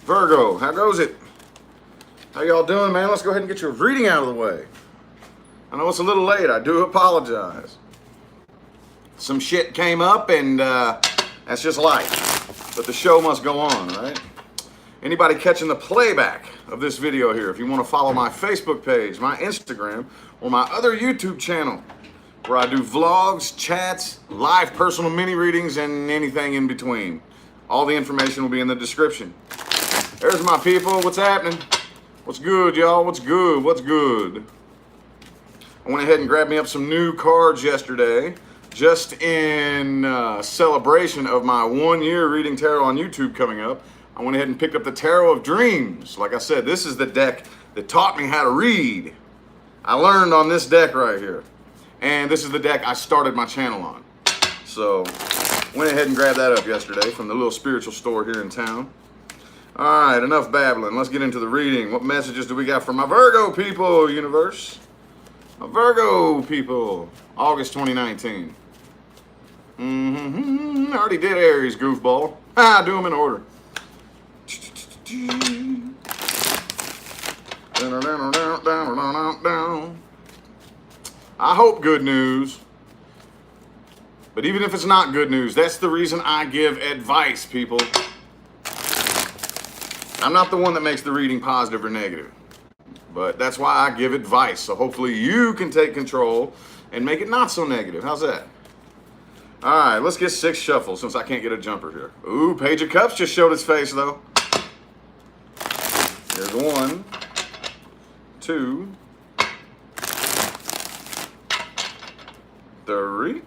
Virgo, how goes it? How y'all doing, man? Let's go ahead and get your reading out of the way. I know it's a little late. I do apologize. Some shit came up, and that's just life. But the show must go on, right? Anybody catching the playback of this video here, if you want to follow my Facebook page, my Instagram, or my other YouTube channel, where I do vlogs, chats, live personal mini readings, and anything in between. All the information will be in the description. There's my people. What's happening? What's good, y'all? What's good? What's good? I went ahead and grabbed me up some new cards yesterday, just in celebration of my 1 year reading tarot on YouTube coming up. I went ahead and picked up the Tarot of Dreams. Like I said, this is the deck that taught me how to read. I learned on this deck right here. And this is the deck I started my channel on. So, went ahead and grabbed that up yesterday from the little spiritual store here in town. Alright, enough babbling. Let's get into the reading. What messages do we got for my Virgo people, universe? My Virgo people. August 2019. I already did Aries, goofball. Do them in order. I hope good news. But even if it's not good news, that's the reason I give advice, people. I'm not the one that makes the reading positive or negative. But that's why I give advice. So hopefully you can take control and make it not so negative. How's that? All right, let's get 6 shuffles since I can't get a jumper here. Ooh, Page of Cups just showed its face, though. Here's 1, 2, 3.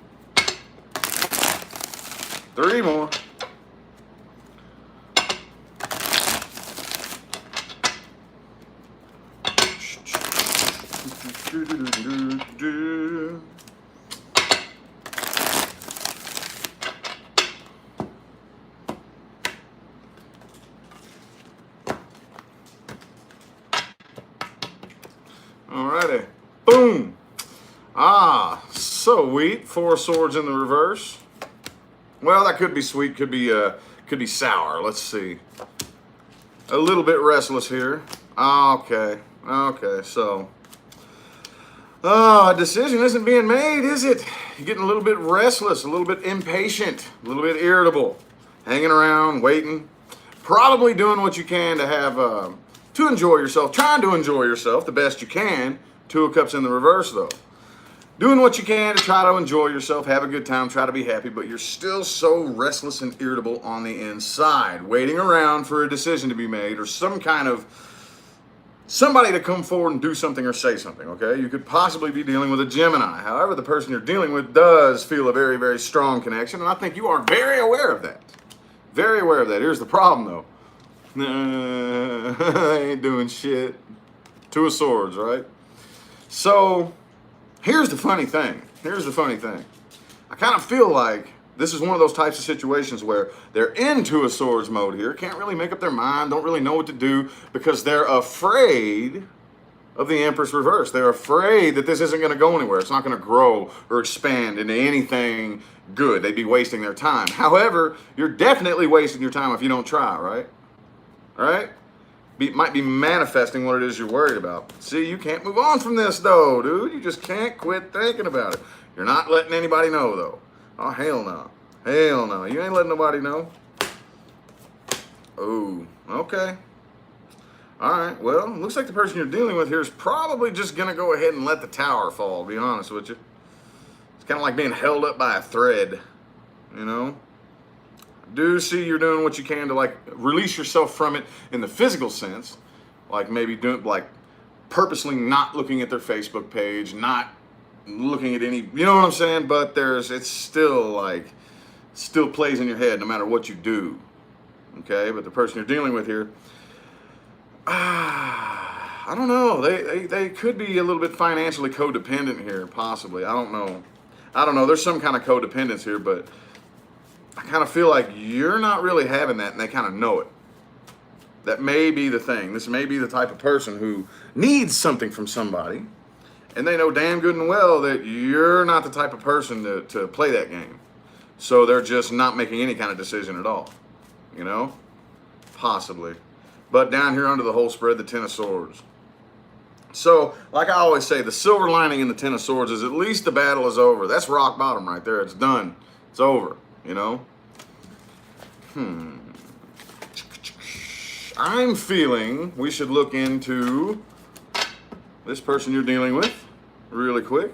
3 more. Alrighty. Boom. Sweet. 4 swords in the reverse. Well, that could be sweet, could be sour. Let's see. A little bit restless here. Okay, so a decision isn't being made, is it? You're getting a little bit restless, a little bit impatient, a little bit irritable, hanging around, waiting, probably doing what you can to have to enjoy yourself, trying to enjoy yourself the best you can. 2 of Cups in the reverse, though. Doing what you can to try to enjoy yourself, have a good time, try to be happy, but you're still so restless and irritable on the inside, waiting around for a decision to be made or somebody to come forward and do something or say something, okay? You could possibly be dealing with a Gemini. However, the person you're dealing with does feel a very, very strong connection, and I think you are very aware of that. Very aware of that. Here's the problem, though. I ain't doing shit. 2 of Swords, right? So, here's the funny thing. I kind of feel like this is one of those types of situations where they're in 2 of Swords mode here, can't really make up their mind, don't really know what to do because they're afraid of the Empress reverse. They're afraid that this isn't going to go anywhere. It's not going to grow or expand into anything good. They'd be wasting their time. However, you're definitely wasting your time if you don't try, right? All right? Might be manifesting what it is you're worried about. See, you can't move on from this, though, dude. You just can't quit thinking about it. You're not letting anybody know, though. Oh, hell no. Hell no. You ain't letting nobody know. Oh, okay. All right, well, looks like the person you're dealing with here is probably just going to go ahead and let the tower fall, to be honest with you. It's kind of like being held up by a thread, you know? Do see you're doing what you can to like release yourself from it in the physical sense, like maybe doing like purposely not looking at their Facebook page, not looking at any, you know what I'm saying? But it's still plays in your head no matter what you do. Okay, but the person you're dealing with here, I don't know. They could be a little bit financially codependent here, possibly. I don't know. There's some kind of codependence here, but I kind of feel like you're not really having that, and they kind of know it. That may be the thing. This may be the type of person who needs something from somebody, and they know damn good and well that you're not the type of person to play that game. So they're just not making any kind of decision at all. You know? Possibly. But down here under the whole spread, the Ten of Swords. So, like I always say, the silver lining in the Ten of Swords is at least the battle is over. That's rock bottom right there. It's done. It's over, you know? I'm feeling we should look into this person you're dealing with really quick.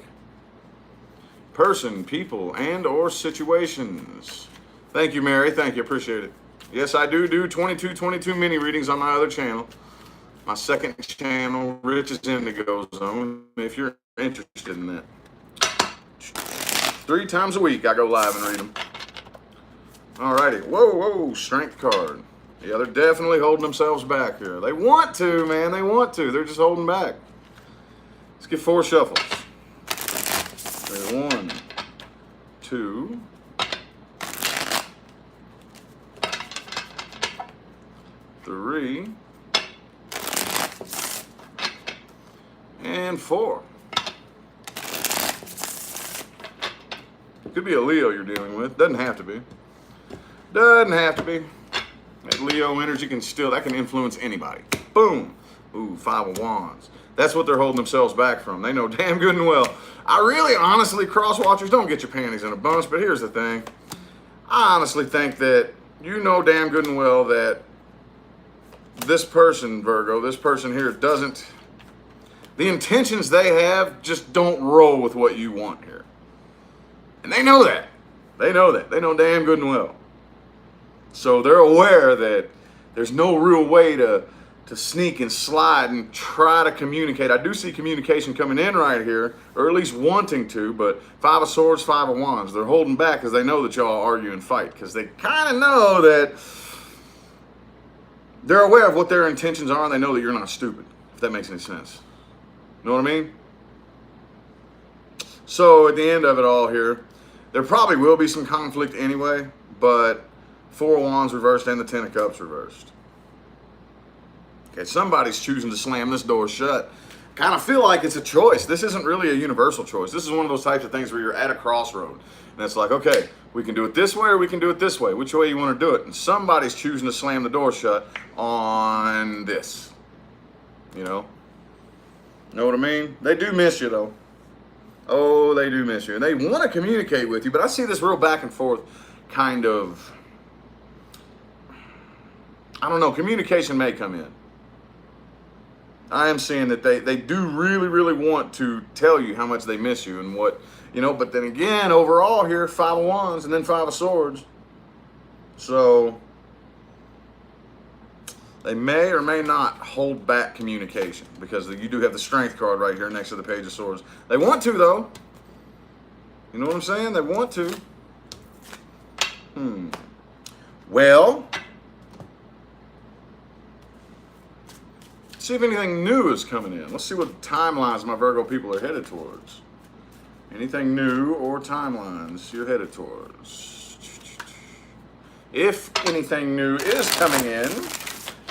Person, people, and or situations. Thank you, Mary. Thank you. Appreciate it. Yes, I do 22 mini readings on my other channel. My second channel, Rich's Indigo Zone, if you're interested in that. 3 times a week I go live and read them. Alrighty. Whoa, strength card. Yeah, they're definitely holding themselves back here. They want to, man. They want to. They're just holding back. Let's get 4 shuffles. 1, 2, 3, and 4. Could be a Leo you're dealing with. Doesn't have to be. Doesn't have to be. That Leo energy that can influence anybody. Boom. Ooh, 5 of Wands. That's what they're holding themselves back from. They know damn good and well. I really, honestly, cross-watchers, don't get your panties in a bunch, but here's the thing. I honestly think that you know damn good and well that this person, Virgo, this person here doesn't, the intentions they have just don't roll with what you want here. And they know that. They know that. They know damn good and well. So they're aware that there's no real way to sneak and slide and try to communicate. I do see communication coming in right here, or at least wanting to, but 5 of Swords, 5 of Wands. They're holding back because they know that y'all argue and fight, because they kind of know that they're aware of what their intentions are, and they know that you're not stupid, if that makes any sense. You know what I mean? So at the end of it all here, there probably will be some conflict anyway, but 4 of Wands reversed and the 10 of Cups reversed. Okay, somebody's choosing to slam this door shut. Kind of feel like it's a choice. This isn't really a universal choice. This is one of those types of things where you're at a crossroad. And it's like, okay, we can do it this way or we can do it this way. Which way you want to do it? And somebody's choosing to slam the door shut on this. You know? Know what I mean? They do miss you, though. Oh, they do miss you. And they want to communicate with you, but I see this real back and forth kind of, I don't know, communication may come in. I am seeing that they do really, really want to tell you how much they miss you and what, you know, but then again, overall here, 5 of Wands and then 5 of Swords. So they may or may not hold back communication because you do have the Strength card right here next to the Page of Swords. They want to, though. You know what I'm saying? They want to. Well, see if anything new is coming in. Let's see what timelines my Virgo people are headed towards. Anything new or timelines you're headed towards. If anything new is coming in,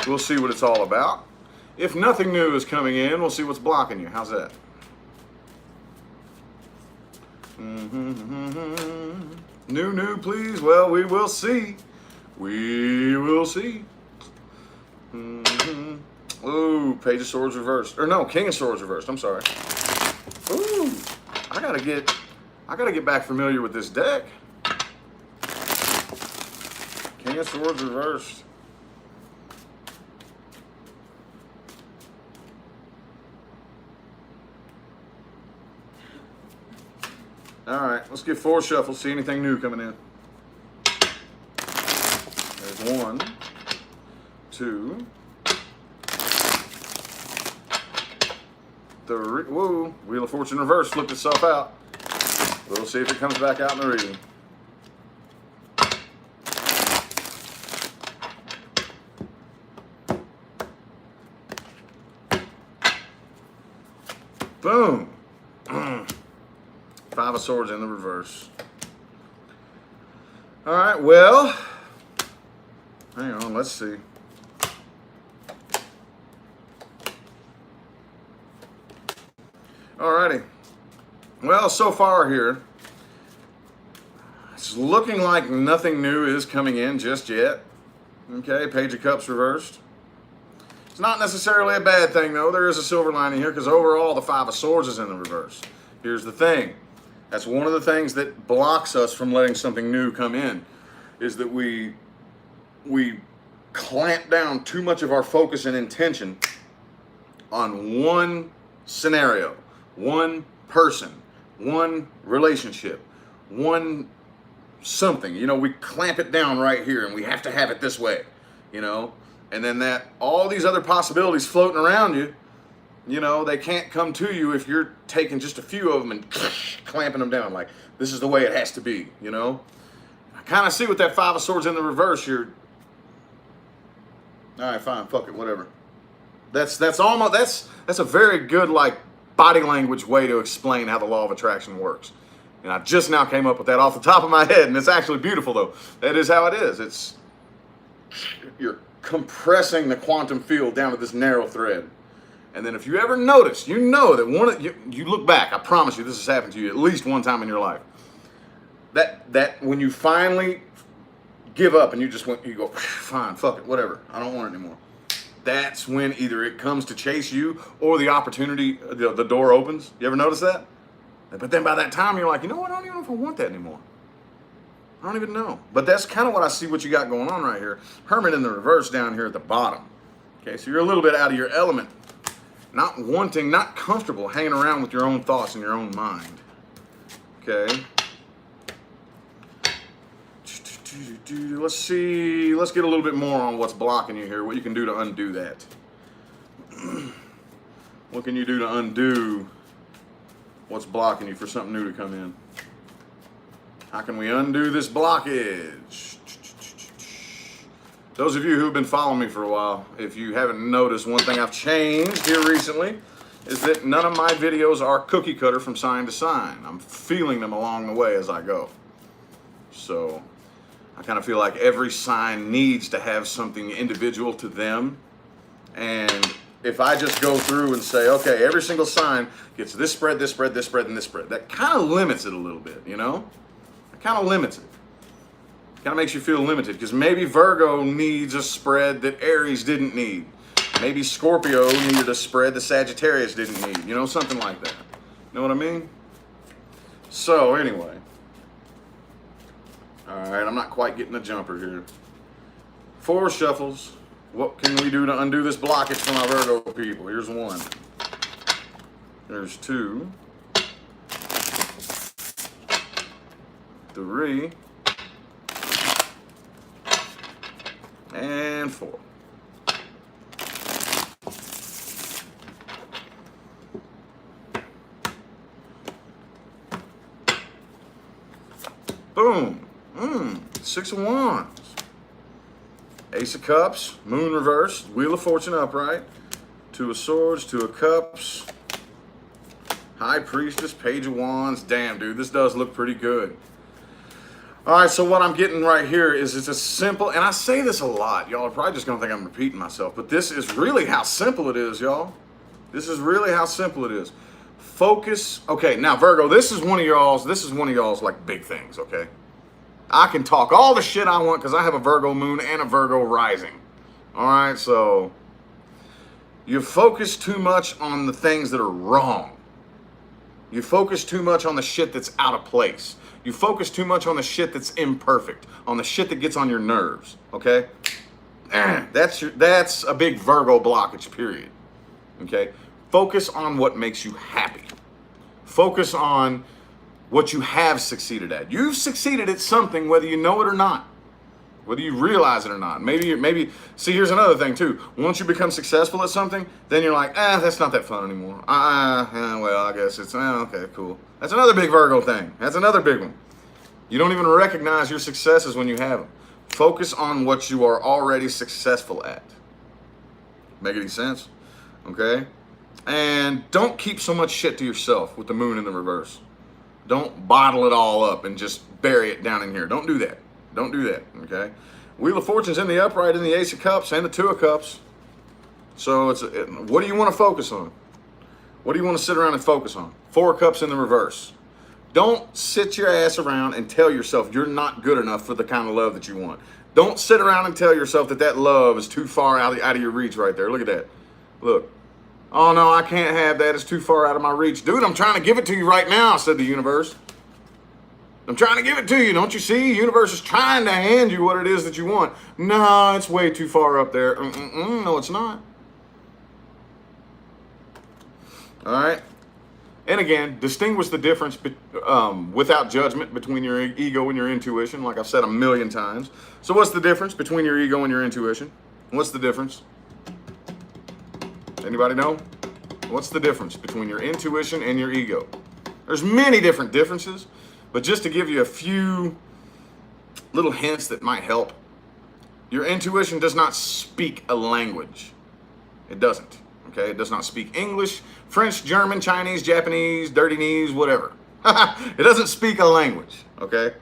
we'll see what it's all about. If nothing new is coming in, we'll see what's blocking you. How's that? New, please. Well, we will see. We will see. Ooh, Page of Swords reversed. Or no, King of Swords reversed. I'm sorry. Ooh, I gotta get back familiar with this deck. King of Swords reversed. All right, let's get 4 shuffles. See anything new coming in. There's 1, 2, 3. Whoa, Wheel of Fortune reverse flipped itself out. We'll see if it comes back out in the reading. Boom. 5 of Swords in the reverse. All right, well, hang on, let's see. Alrighty. Well, so far here, it's looking like nothing new is coming in just yet. Okay, Page of Cups reversed. It's not necessarily a bad thing, though. There is a silver lining here because overall the Five of Swords is in the reverse. Here's the thing. That's one of the things that blocks us from letting something new come in, is that we clamp down too much of our focus and intention on one scenario, one person, one relationship, one something. You know, we clamp it down right here and we have to have it this way, you know? And then that all these other possibilities floating around you, you know, they can't come to you if you're taking just a few of them and clamping them down like, this is the way it has to be, you know? I kind of see with that Five of Swords in the reverse, you're, all right, fine, fuck it, whatever. That's a very good, like, body language way to explain how the law of attraction works. And I just now came up with that off the top of my head, and it's actually beautiful, though. That is how it is. You're compressing the quantum field down to this narrow thread. And then if you ever notice, you know that you look back, I promise you this has happened to you at least one time in your life. That when you finally give up and you go, fine, fuck it, whatever, I don't want it anymore. That's when either it comes to chase you or the opportunity, the door opens. You ever notice that? But then by that time you're like, you know what, I don't even know if I want that anymore. I don't even know. But that's kind of what I see what you got going on right here. Hermit in the reverse down here at the bottom. Okay, so you're a little bit out of your element. Not comfortable hanging around with your own thoughts and your own mind. Okay. Let's see. Let's get a little bit more on what's blocking you here. What you can do to undo that. What can you do to undo what's blocking you for something new to come in? How can we undo this blockage? Those of you who have been following me for a while, if you haven't noticed, one thing I've changed here recently is that none of my videos are cookie cutter from sign to sign. I'm feeling them along the way as I go. So I kind of feel like every sign needs to have something individual to them. And if I just go through and say, okay, every single sign gets this spread, this spread, this spread, and this spread, that kind of limits it a little bit, you know? It kind of limits it. Kind of makes you feel limited because maybe Virgo needs a spread that Aries didn't need. Maybe Scorpio needed a spread that Sagittarius didn't need. You know, something like that. You know what I mean? So, anyway. Alright, I'm not quite getting a jumper here. 4 shuffles. What can we do to undo this blockage for my Virgo people? Here's 1. There's 2. 3. And 4. Boom. 6 of Wands. Ace of Cups. Moon reversed. Wheel of Fortune upright. 2 of Swords. 2 of Cups. High Priestess. Page of Wands. Damn, dude, this does look pretty good. All right, so what I'm getting right here is it's a simple, and I say this a lot. Y'all are probably just going to think I'm repeating myself, but this is really how simple it is, y'all. This is really how simple it is. Focus. Okay, now, Virgo, this is one of y'all's like big things, okay? I can talk all the shit I want because I have a Virgo moon and a Virgo rising. All right, so you focus too much on the things that are wrong. You focus too much on the shit that's out of place. You focus too much on the shit that's imperfect, on the shit that gets on your nerves, okay? That's a big Virgo blockage, period, okay? Focus on what makes you happy. Focus on what you have succeeded at. You've succeeded at something whether you know it or not, whether you realize it or not. Maybe, see, here's another thing too. Once you become successful at something, then you're like, that's not that fun anymore. Well, I guess it's, okay, cool. That's another big Virgo thing. That's another big one. You don't even recognize your successes when you have them. Focus on what you are already successful at. Make any sense? Okay? And don't keep so much shit to yourself with the moon in the reverse. Don't bottle it all up and just bury it down in here. Don't do that. Don't do that, okay? Wheel of Fortune's in the upright, in the Ace of Cups, and the 2 of Cups. So what do you want to focus on? What do you want to sit around and focus on? 4 of Cups in the reverse. Don't sit your ass around and tell yourself you're not good enough for the kind of love that you want. Don't sit around and tell yourself that that love is too far out of your reach right there. Look at that. Look. Oh, no, I can't have that. It's too far out of my reach. Dude, I'm trying to give it to you right now, said the universe. I'm trying to give it to you. Don't you see? The universe is trying to hand you what it is that you want. No, it's way too far up there. No, it's not. All right. And again, distinguish the difference without judgment between your ego and your intuition, like I've said a million times. So what's the difference between your ego and your intuition? What's the difference? Anybody know? What's the difference between your intuition and your ego? There's many different differences, but just to give you a few little hints that might help, your intuition does not speak a language. It doesn't. Okay, it does not speak English, French, German, Chinese, Japanese, dirty knees, whatever. It doesn't speak a language, okay?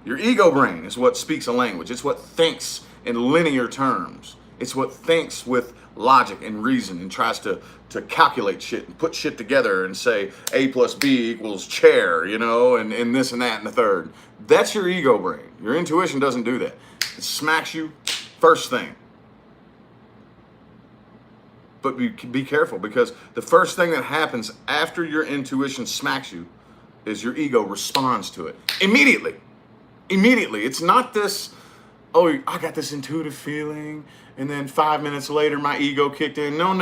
Your ego brain is what speaks a language. It's what thinks in linear terms. It's what thinks with logic and reason and tries to calculate shit and put shit together and say A plus B equals chair, you know, and this and that and the third. That's your ego brain. Your intuition doesn't do that. It smacks you first thing. But be careful, because the first thing that happens after your intuition smacks you is your ego responds to it. Immediately. Immediately. It's not this, oh, I got this intuitive feeling, and then 5 minutes later my ego kicked in. No.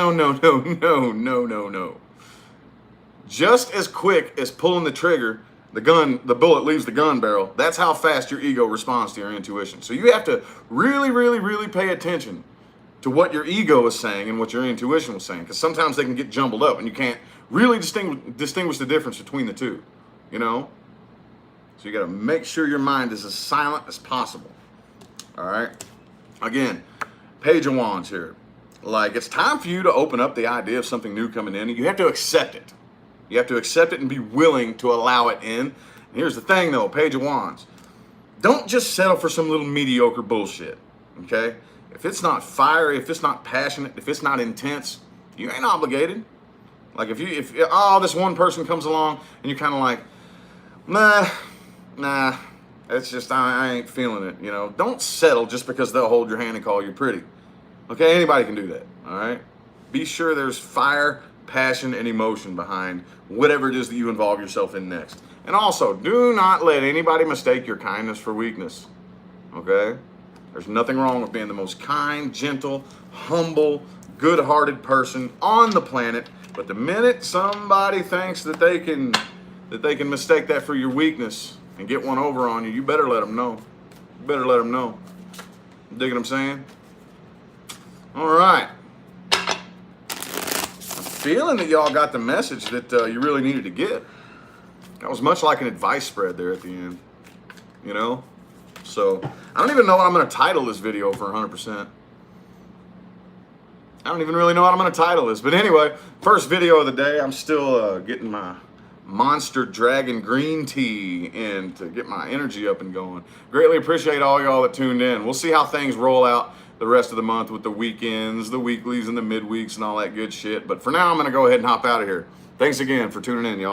Just as quick as pulling the trigger, the bullet leaves the gun barrel. That's how fast your ego responds to your intuition. So you have to really pay attention to what your ego is saying and what your intuition was saying, because sometimes they can get jumbled up and you can't really distinguish the difference between the two, you know? So you got to make sure your mind is as silent as possible. All right? Again, Page of Wands here. Like, it's time for you to open up the idea of something new coming in, and you have to accept it. You have to accept it and be willing to allow it in. And here's the thing, though, Page of Wands. Don't just settle for some little mediocre bullshit, okay? If it's not fiery, if it's not passionate, if it's not intense, you ain't obligated. Like if this one person comes along and you're kind of like, nah, it's just, I ain't feeling it, you know. Don't settle just because they'll hold your hand and call you pretty. Okay, anybody can do that, all right? Be sure there's fire, passion, and emotion behind whatever it is that you involve yourself in next. And also, do not let anybody mistake your kindness for weakness, okay? There's nothing wrong with being the most kind, gentle, humble, good-hearted person on the planet. But the minute somebody thinks that they can mistake that for your weakness and get one over on you, you better let them know. You better let them know. Dig what I'm saying? All right. I'm feeling that y'all got the message that you really needed to get. That was much like an advice spread there at the end, you know? So, I don't even know what I'm going to title this video for 100%. I don't even really know what I'm going to title this. But anyway, first video of the day. I'm still getting my Monster Dragon green tea in to get my energy up and going. Greatly appreciate all y'all that tuned in. We'll see how things roll out the rest of the month with the weekends, the weeklies, and the midweeks and all that good shit. But for now, I'm going to go ahead and hop out of here. Thanks again for tuning in, y'all.